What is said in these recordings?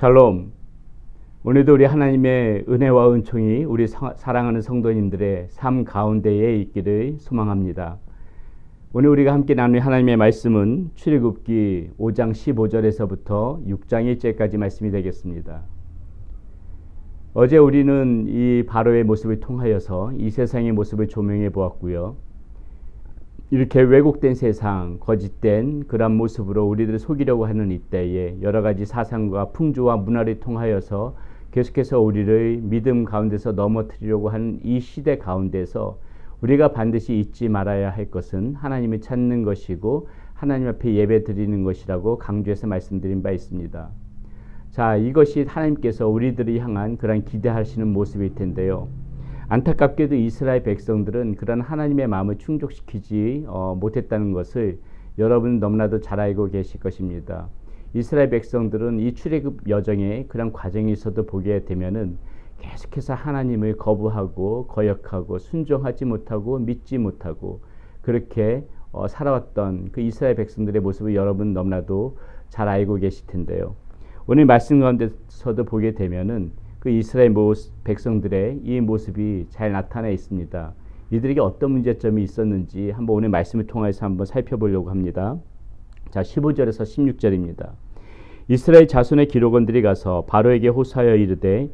샬롬. 오늘도 우리 하나님의 은혜와 은총이 우리 사랑하는 성도님들의 삶 가운데에 있기를 소망합니다. 오늘 우리가 함께 나눌 하나님의 말씀은 출애굽기 5장 15절에서부터 6장 1절까지 말씀이 되겠습니다. 어제 우리는 이 바로의 모습을 통하여서 이 세상의 모습을 조명해 보았고요. 이렇게 왜곡된 세상, 거짓된 그런 모습으로 우리들을 속이려고 하는 이때에 여러 가지 사상과 풍조와 문화를 통하여서 계속해서 우리를 믿음 가운데서 넘어뜨리려고 하는 이 시대 가운데서 우리가 반드시 잊지 말아야 할 것은 하나님을 찾는 것이고 하나님 앞에 예배 드리는 것이라고 강조해서 말씀드린 바 있습니다. 자, 이것이 하나님께서 우리들을 향한 그런 기대하시는 모습일 텐데요. 안타깝게도 이스라엘 백성들은 그런 하나님의 마음을 충족시키지 못했다는 것을 여러분 너무나도 잘 알고 계실 것입니다. 이스라엘 백성들은 이 출애굽 여정에 그런 과정이 있어도 보게 되면은 계속해서 하나님을 거부하고 거역하고 순종하지 못하고 믿지 못하고 그렇게 살아왔던 그 이스라엘 백성들의 모습을 여러분 너무나도 잘 알고 계실 텐데요. 오늘 말씀 가운데서도 보게 되면은 그 이스라엘 백성들의 이 모습이 잘 나타나 있습니다. 이들에게 어떤 문제점이 있었는지 한번 오늘 말씀을 통해서 한번 살펴보려고 합니다. 자, 15절에서 16절입니다. 이스라엘 자손의 기록원들이 가서 바로에게 호소하여 이르되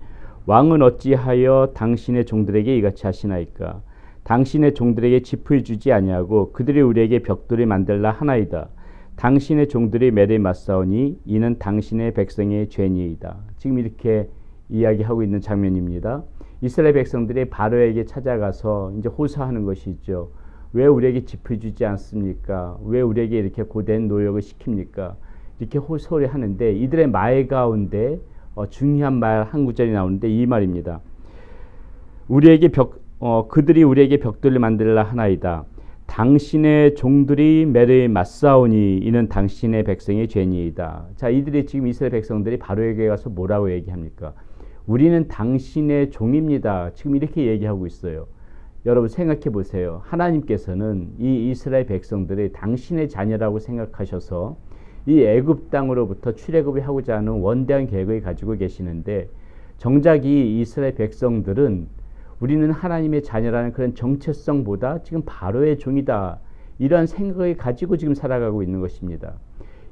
왕은 어찌하여 당신의 종들에게 이같이 하시나이까? 당신의 종들에게 짚을 주지 아니하고 그들이 우리에게 벽돌을 만들라 하나이다. 당신의 종들이 매를 맞사오니 이는 당신의 백성의 죄니이다. 지금 이렇게 이야기하고 있는 장면입니다. 이스라엘 백성들이 바로에게 찾아가서 이제 호소하는 것이죠. 왜 우리에게 짚을 주지 않습니까? 왜 우리에게 이렇게 고된 노역을 시킵니까? 이렇게 호소를 하는데 이들의 말 가운데 중요한 말 한 구절이 나오는데 이 말입니다. 그들이 우리에게 벽돌을 만들라 하나이다. 당신의 종들이 매를 맞사오니 이는 당신의 백성의 죄니이다. 자, 이들이 지금 이스라엘 백성들이 바로에게 가서 뭐라고 얘기합니까? 우리는 당신의 종입니다. 지금 이렇게 얘기하고 있어요. 여러분 생각해 보세요. 하나님께서는 이 이스라엘 백성들이 당신의 자녀라고 생각하셔서 이 애굽 땅으로부터 출애굽을 하고자 하는 원대한 계획을 가지고 계시는데 정작 이 이스라엘 백성들은 우리는 하나님의 자녀라는 그런 정체성보다 지금 바로의 종이다. 이러한 생각을 가지고 지금 살아가고 있는 것입니다.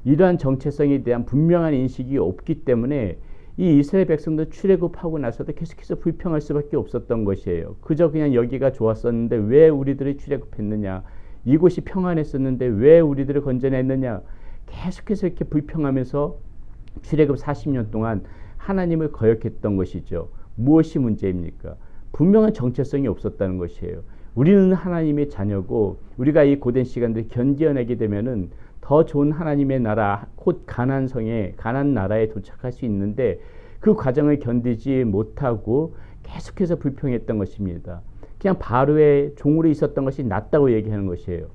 이러한 정체성에 대한 분명한 인식이 없기 때문에 이 이스라엘 백성들 출애굽하고 나서도 계속해서 불평할 수밖에 없었던 것이에요. 그저 그냥 여기가 좋았었는데 왜 우리들이 출애굽했느냐? 이곳이 평안했었는데 왜 우리들을 건져냈느냐? 계속해서 이렇게 불평하면서 출애굽 40년 동안 하나님을 거역했던 것이죠. 무엇이 문제입니까? 분명한 정체성이 없었다는 것이에요. 우리는 하나님의 자녀고 우리가 이 고된 시간들을 견뎌내게 되면은 더 좋은 하나님의 나라, 곧 가나안 나라에 도착할 수 있는데 그 과정을 견디지 못하고 계속해서 불평했던 것입니다. 그냥 바로의 종으로 있었던 것이 낫다고 얘기하는 것이에요.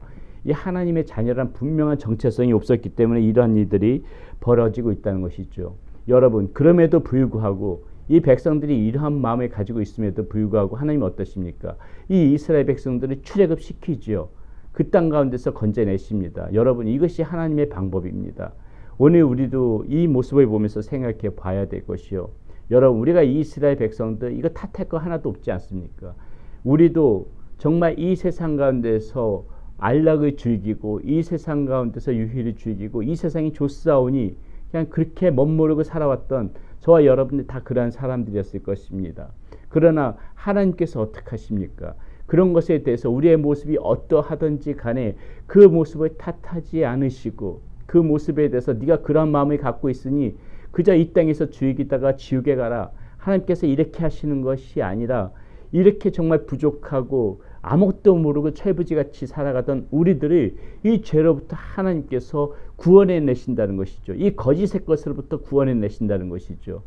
이 하나님의 자녀란 분명한 정체성이 없었기 때문에 이러한 일들이 벌어지고 있다는 것이죠. 여러분, 그럼에도 불구하고 이 백성들이 이러한 마음을 가지고 있음에도 불구하고 하나님은 어떠십니까? 이 이스라엘 백성들을 출애굽시키지요. 그 땅 가운데서 건져내십니다. 여러분, 이것이 하나님의 방법입니다. 오늘 우리도 이 모습을 보면서 생각해 봐야 될 것이요. 여러분, 우리가 이 이스라엘 백성들 이거 탓할 거 하나도 없지 않습니까? 우리도 정말 이 세상 가운데서 안락을 즐기고 이 세상 가운데서 유희를 즐기고 이 세상이 좋사오니 그냥 그렇게 멋모르고 살아왔던 저와 여러분들 다 그러한 사람들이었을 것입니다. 그러나 하나님께서 어떻게 하십니까? 그런 것에 대해서 우리의 모습이 어떠하든지 간에 그 모습을 탓하지 않으시고 그 모습에 대해서 네가 그런 마음을 갖고 있으니 그저 이 땅에서 즐기다가 지옥에 가라. 하나님께서 이렇게 하시는 것이 아니라 이렇게 정말 부족하고 아무것도 모르고 철부지같이 살아가던 우리들을 이 죄로부터 하나님께서 구원해 내신다는 것이죠. 이 거짓의 것으로부터 구원해 내신다는 것이죠.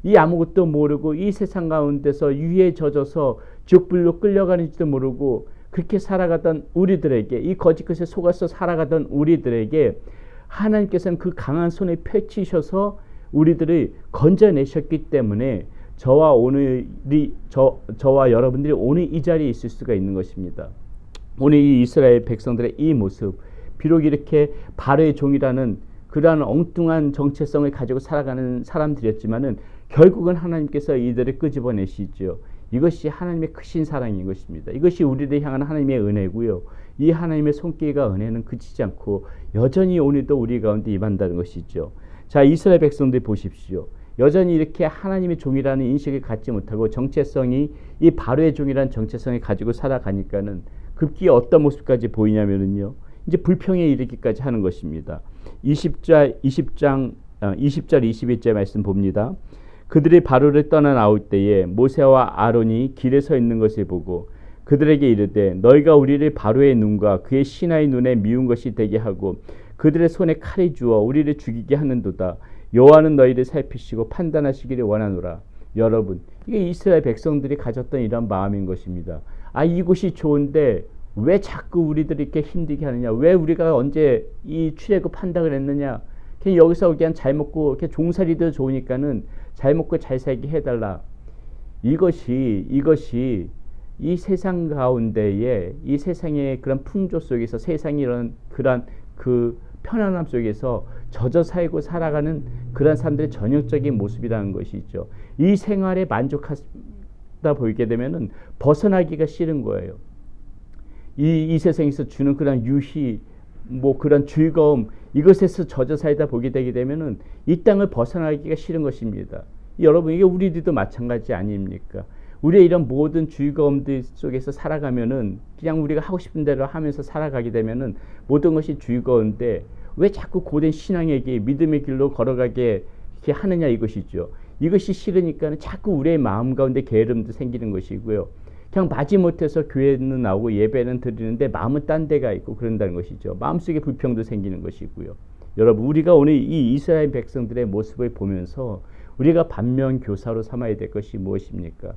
이 아무것도 모르고 이 세상 가운데서 유에 젖어서 지옥불로 끌려가는지도 모르고 그렇게 살아가던 우리들에게, 이 거짓 것에 속아서 살아가던 우리들에게 하나님께서는 그 강한 손을 펼치셔서 우리들을 건져내셨기 때문에 저와 여러분들이 오늘 이 자리에 있을 수가 있는 것입니다. 오늘 이 이스라엘 백성들의 이 모습, 비록 이렇게 바로의 종이라는 그러한 엉뚱한 정체성을 가지고 살아가는 사람들이었지만은 결국은 하나님께서 이들을 끄집어내시죠. 이것이 하나님의 크신 사랑인 것입니다. 이것이 우리를 향한 하나님의 은혜고요. 이 하나님의 손길과 은혜는 그치지 않고 여전히 오늘도 우리 가운데 임한다는 것이죠. 자, 이스라엘 백성들 보십시오. 여전히 이렇게 하나님의 종이라는 인식을 갖지 못하고 정체성이 이 바로의 종이라는 정체성을 가지고 살아가니까는 급기야 어떤 모습까지 보이냐면은요. 이제 불평에 이르기까지 하는 것입니다. 20절 21절 말씀 봅니다. 그들이 바로를 떠나 나올 때에 모세와 아론이 길에 서 있는 것을 보고 그들에게 이르되 너희가 우리를 바로의 눈과 그의 신하의 눈에 미운 것이 되게 하고 그들의 손에 칼을 주어 우리를 죽이게 하는도다. 여호와는 너희를 살피시고 판단하시기를 원하노라. 여러분, 이게 이스라엘 백성들이 가졌던 이런 마음인 것입니다. 아, 이곳이 좋은데 왜 자꾸 우리들이 이렇게 힘들게 하느냐? 왜 우리가 언제 이 출애굽 한다고 그랬느냐? 그냥 여기서 그냥 잘 먹고 이렇게 종살이도 좋으니까는 잘 먹고 잘 살게 해달라. 이것이 이 세상 가운데에 이 세상의 그런 풍조 속에서 세상이 이런 그런 그 편안함 속에서 젖어 살고 살아가는 그런 사람들의 전형적인 모습이라는 것이죠. 이 생활에 만족하다 보이게 되면은 벗어나기가 싫은 거예요. 이 세상에서 주는 그런 유희, 뭐 그런 즐거움, 이것에서 젖어 살다 보게 되게 되면은 이 땅을 벗어나기가 싫은 것입니다. 여러분, 이게 우리들도 마찬가지 아닙니까? 우리의 이런 모든 즐거움들 속에서 살아가면은 그냥 우리가 하고 싶은 대로 하면서 살아가게 되면은 모든 것이 즐거운데 왜 자꾸 고된 신앙에게 믿음의 길로 걸어가게 이렇게 하느냐 이것이죠. 이것이 싫으니까는 자꾸 우리의 마음 가운데 게으름도 생기는 것이고요. 그냥 마지못해서 교회는 나오고 예배는 드리는데 마음은 딴 데가 있고 그런다는 것이죠. 마음속에 불평도 생기는 것이고요. 여러분, 우리가 오늘 이 이스라엘 백성들의 모습을 보면서 우리가 반면교사로 삼아야 될 것이 무엇입니까?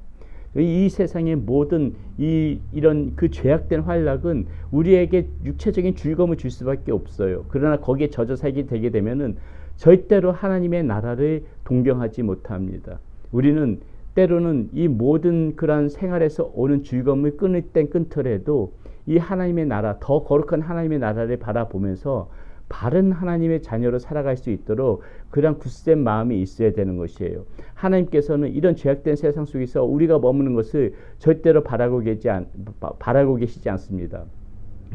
이 세상의 모든 이런 그 죄악된 활락은 우리에게 육체적인 즐거움을 줄 수밖에 없어요. 그러나 거기에 젖어 살게 되게 되면은 절대로 하나님의 나라를 동경하지 못합니다. 우리는 때로는 이 모든 그런 생활에서 오는 즐거움을 끊을 땐 끊더라도 이 하나님의 나라, 더 거룩한 하나님의 나라를 바라보면서 바른 하나님의 자녀로 살아갈 수 있도록 그런 굳센 마음이 있어야 되는 것이에요. 하나님께서는 이런 죄악된 세상 속에서 우리가 머무는 것을 절대로 바라고 계시지 않습니다.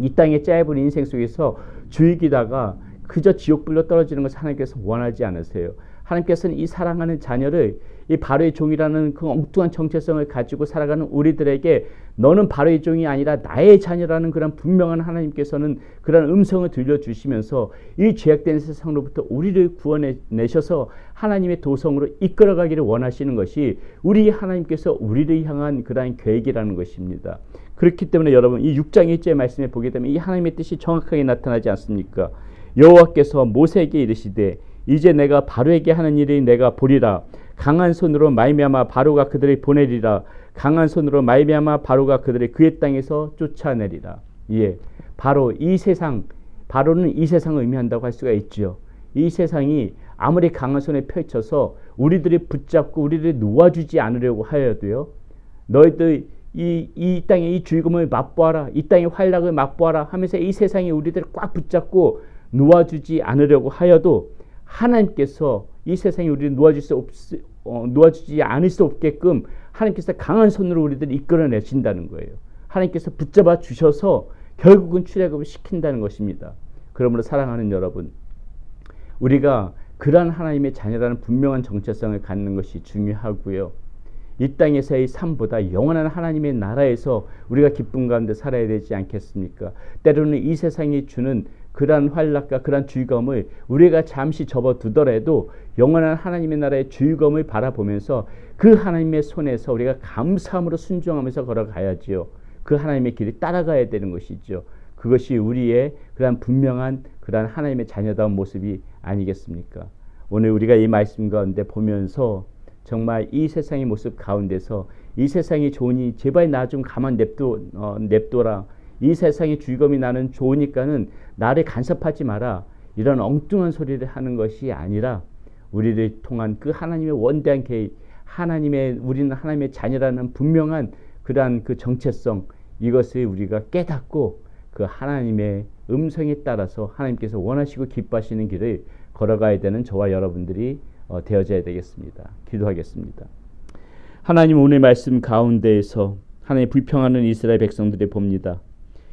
이 땅의 짧은 인생 속에서 즐기다가 그저 지옥불로 떨어지는 것을 하나님께서 원하지 않으세요. 하나님께서는 이 사랑하는 자녀를 이 바로의 종이라는 그 엉뚱한 정체성을 가지고 살아가는 우리들에게 너는 바로의 종이 아니라 나의 자녀라는 그런 분명한 하나님께서는 그런 음성을 들려주시면서 이 죄악된 세상으로부터 우리를 구원해내셔서 하나님의 도성으로 이끌어가기를 원하시는 것이 우리 하나님께서 우리를 향한 그러한 계획이라는 것입니다. 그렇기 때문에 여러분, 이 6장 1절 말씀에 보게 되면 이 하나님의 뜻이 정확하게 나타나지 않습니까? 여호와께서 모세에게 이르시되 이제 내가 바로에게 하는 일이 내가 보리라. 강한 손으로 말미암아 바로가 그들을 보내리라. 강한 손으로 말미암아 바로가 그들을 그의 땅에서 쫓아내리라. 예, 바로 이 세상, 바로는 이 세상을 의미한다고 할 수가 있죠. 이 세상이 아무리 강한 손에 펼쳐서 우리들이 붙잡고 우리를 놓아주지 않으려고 하여도요, 너희들 이 땅의 이 즐거움을 맛보아라, 이 땅의 활락을 맛보아라 하면서 이 세상이 우리들을 꽉 붙잡고 놓아주지 않으려고 하여도 하나님께서 이 세상에 우리를 놓아주지 않을 수 없게끔 하나님께서 강한 손으로 우리들을 이끌어내신다는 거예요. 하나님께서 붙잡아 주셔서 결국은 출애굽을 시킨다는 것입니다. 그러므로 사랑하는 여러분, 우리가 그러한 하나님의 자녀라는 분명한 정체성을 갖는 것이 중요하고요. 이 땅에서의 삶보다 영원한 하나님의 나라에서 우리가 기쁨 가운데 살아야 되지 않겠습니까? 때로는 이 세상이 주는 그러한 활락과 그러한 즐거움을 우리가 잠시 접어두더라도 영원한 하나님의 나라의 즐거움을 바라보면서 그 하나님의 손에서 우리가 감사함으로 순종하면서 걸어가야지요. 그 하나님의 길을 따라가야 되는 것이죠. 그것이 우리의 그러한 분명한 그러한 하나님의 자녀다운 모습이 아니겠습니까? 오늘 우리가 이 말씀 가운데 보면서 정말 이 세상의 모습 가운데서 이 세상이 좋으니 제발 나 좀 가만 냅둬라. 이 세상의 즐거움이 나는 좋으니까는 나를 간섭하지 마라. 이런 엉뚱한 소리를 하는 것이 아니라 우리를 통한 그 하나님의 원대한 계획, 우리는 하나님의 자녀라는 분명한 그러한 그 정체성, 이것을 우리가 깨닫고 그 하나님의 음성에 따라서 하나님께서 원하시고 기뻐하시는 길을 걸어가야 되는 저와 여러분들이 되어져야 되겠습니다. 기도하겠습니다. 하나님, 오늘 말씀 가운데에서 하나님 불평하는 이스라엘 백성들이 봅니다.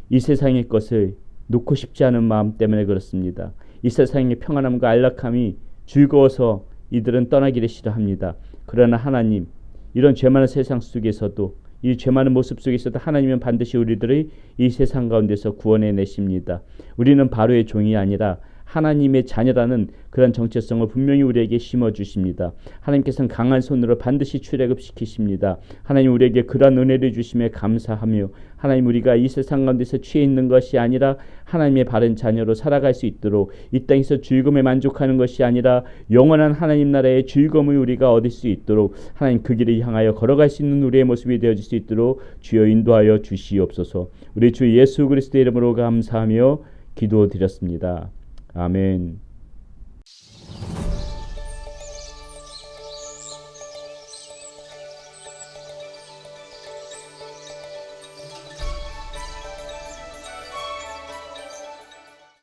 이 세상의 것을 놓고 싶지 않은 마음 때문에 그렇습니다. 이 세상의 평안함과 안락함이 즐거워서 이들은 떠나기를 싫어합니다. 그러나 하나님, 이런 죄 많은 세상 속에서도, 이 죄 많은 모습 속에서도 하나님은 반드시 우리들의 이 세상 가운데서 구원해 내십니다. 우리는 바로의 종이 아니라 하나님의 자녀라는 그런 정체성을 분명히 우리에게 심어주십니다. 하나님께서는 강한 손으로 반드시 출애굽시키십니다. 하나님, 우리에게 그런 은혜를 주심에 감사하며, 하나님, 우리가 이 세상 가운데서 취해 있는 것이 아니라 하나님의 바른 자녀로 살아갈 수 있도록, 이 땅에서 즐거움에 만족하는 것이 아니라 영원한 하나님 나라의 즐거움을 우리가 얻을 수 있도록, 하나님 그 길을 향하여 걸어갈 수 있는 우리의 모습이 되어질 수 있도록 주여 인도하여 주시옵소서. 우리 주 예수 그리스도의 이름으로 감사하며 기도드렸습니다. 아멘.